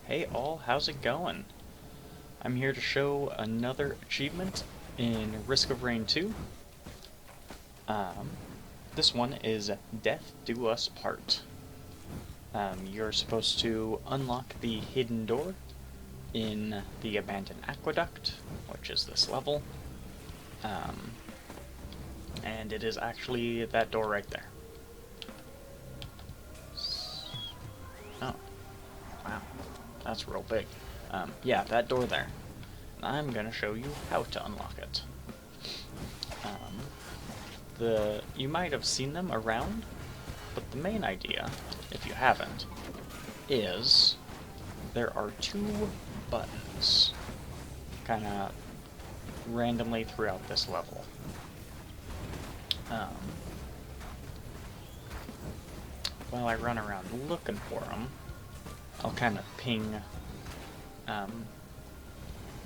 Hey all, how's it going? I'm here to show another achievement in Risk of Rain 2. Um, this one is Death Do Us Part. You're supposed to unlock the hidden door in the Abandoned Aqueduct, which is this level. Um, and it is actually that door right there. Oh, wow, that's real big. Yeah, that door there. I'm gonna show you how to unlock it. You might have seen them around, but the main idea, if you haven't, is there are two buttons kind of randomly throughout this level. While I run around looking for them, I'll kind of ping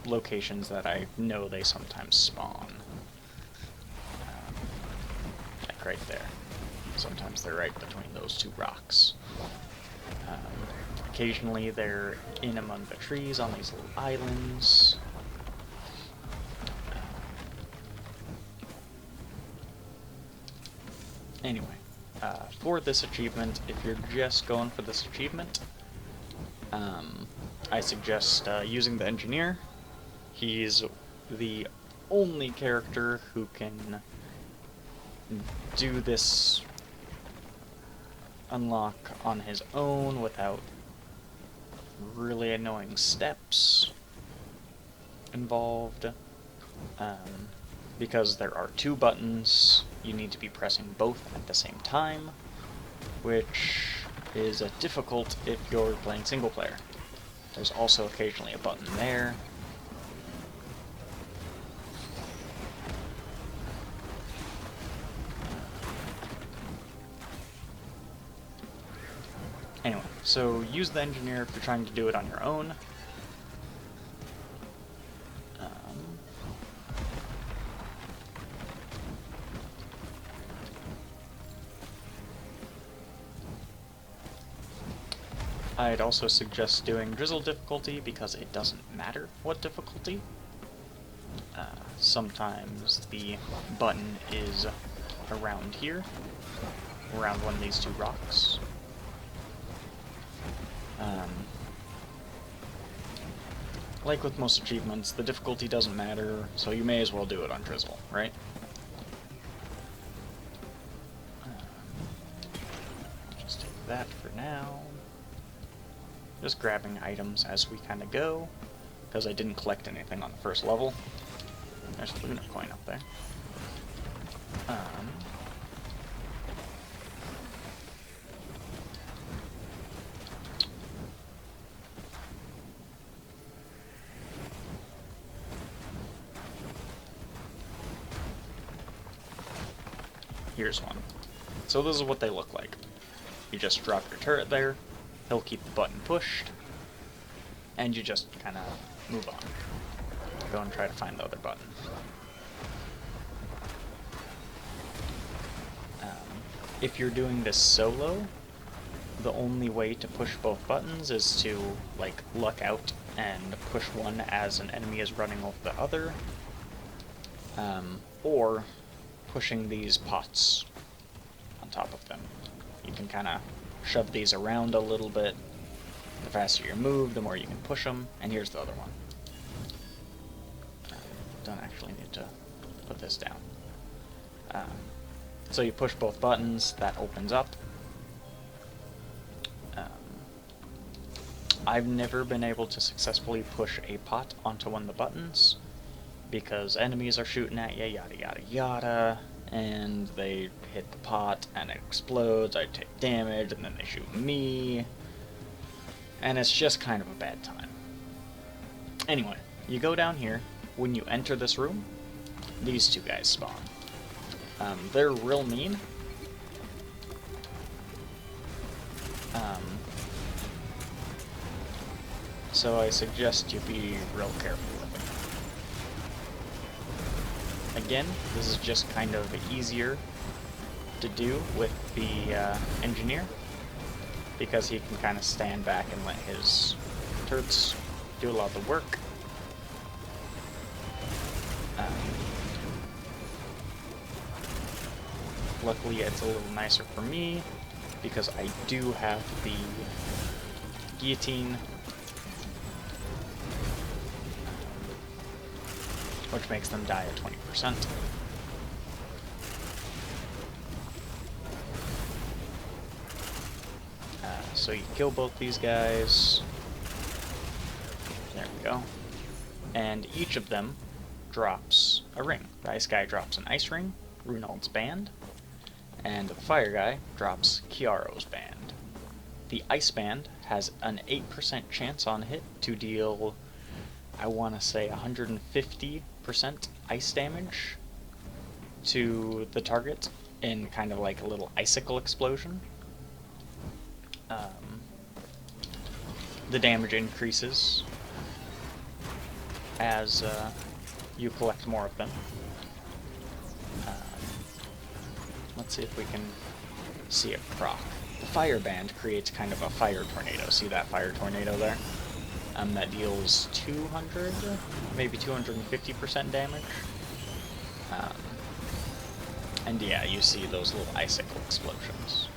locations that I know they sometimes spawn. Like right there. Sometimes they're right between those two rocks. Occasionally they're in among the trees on these little islands. Anyway, for this achievement, if you're just going for this achievement, I suggest using the engineer. He's the only character who can do this unlock on his own without really annoying steps involved. Because there are two buttons, you need to be pressing both at the same time, which is difficult if you're playing single player. There's also occasionally a button there. Anyway, so use the engineer if you're trying to do it on your own. I'd also suggest doing drizzle difficulty because it doesn't matter what difficulty. Sometimes the button is around here, around one of these two rocks. Like with most achievements, the difficulty doesn't matter, so you may as well do it on drizzle, right? Just take that for now. Just grabbing items as we kind of go, because I didn't collect anything on the first level. There's a Luna coin up there. Here's one. So this is what they look like. You just drop your turret there, he'll keep the button pushed, and you just kind of move on. Go and try to find the other button. If you're doing this solo, the only way to push both buttons is to, like, luck out and push one as an enemy is running over the other, or pushing these pots on top of them. You can kind of shove these around a little bit. The faster you move, the more you can push them. And here's the other one. Don't actually need to put this down. So you push both buttons, that opens up. I've never been able to successfully push a pot onto one of the buttons because enemies are shooting at you, yada yada yada, and they hit the pot and it explodes, I take damage, and then they shoot me, and it's just kind of a bad time. Anyway, you go down here. When you enter this room, these two guys spawn. They're real mean. So I suggest you be real careful with them. Again, this is just kind of easier to do with the engineer, because he can kind of stand back and let his lanterns do a lot of the work. Luckily, it's a little nicer for me because I do have the guillotine, which makes them die at 20%. So you kill both these guys. There we go. And each of them drops a ring. The ice guy drops an ice ring, Runald's band, and the fire guy drops Kiaro's band. The ice band has an 8% chance on hit to deal, I want to say, 150% ice damage to the target in kind of like a little icicle explosion. The damage increases as you collect more of them. Let's see if we can see it proc. The fire band creates kind of a fire tornado. See that fire tornado there? That deals 200, maybe 250% damage. And yeah, you see those little icicle explosions.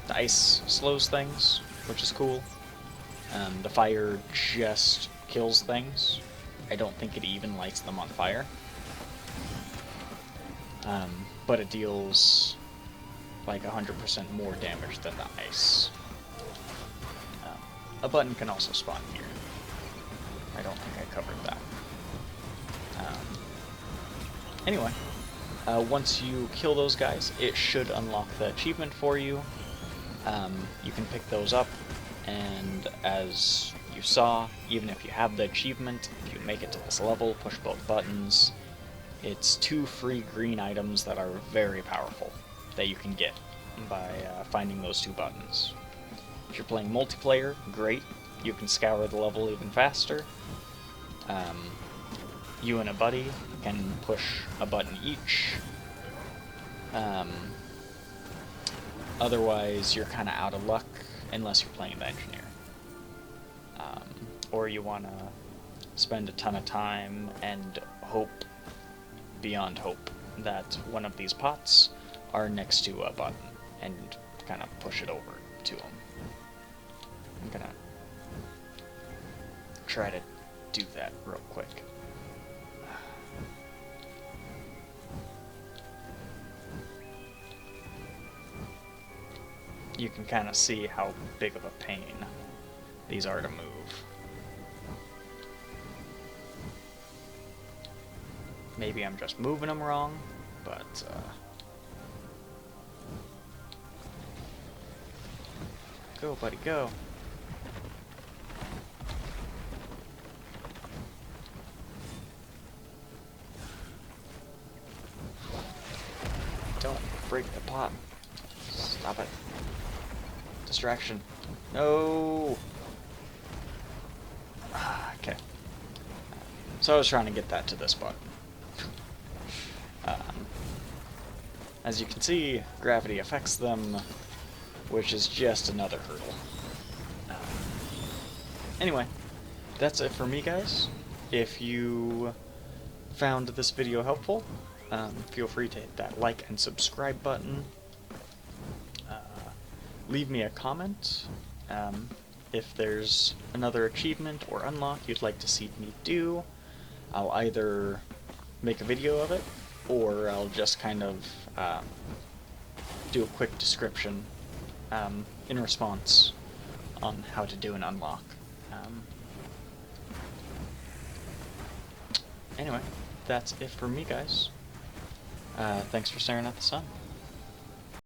The ice slows things, which is cool. The fire just kills things. I don't think it even lights them on fire. But it deals like 100% more damage than the ice. A button can also spawn here. I don't think I covered that. Anyway, once you kill those guys, it should unlock the achievement for you. You can pick those up, and as you saw, even if you have the achievement, if you make it to this level, push both buttons, it's 2 free green items that are very powerful that you can get by finding those 2 buttons. If you're playing multiplayer, great. You can scour the level even faster. You and a buddy can push a button each. Otherwise, you're kind of out of luck unless you're playing the engineer. Or you want to spend a ton of time and hope beyond hope that one of these pots are next to a button and kind of push it over to them. I'm gonna try to do that real quick. You can kind of see how big of a pain these are to move. Maybe I'm just moving them wrong, but go, buddy, go. Don't break the pot. Stop it. Distraction. No! Okay. So I was trying to get that to this button. As you can see, gravity affects them, which is just another hurdle. Anyway, that's it for me, guys. If you found this video helpful, feel free to hit that like and subscribe button. Leave me a comment if there's another achievement or unlock you'd like to see me do. I'll either make a video of it, or I'll just kind of do a quick description in response on how to do an unlock. Anyway, that's it for me, guys. Thanks for staring at the sun.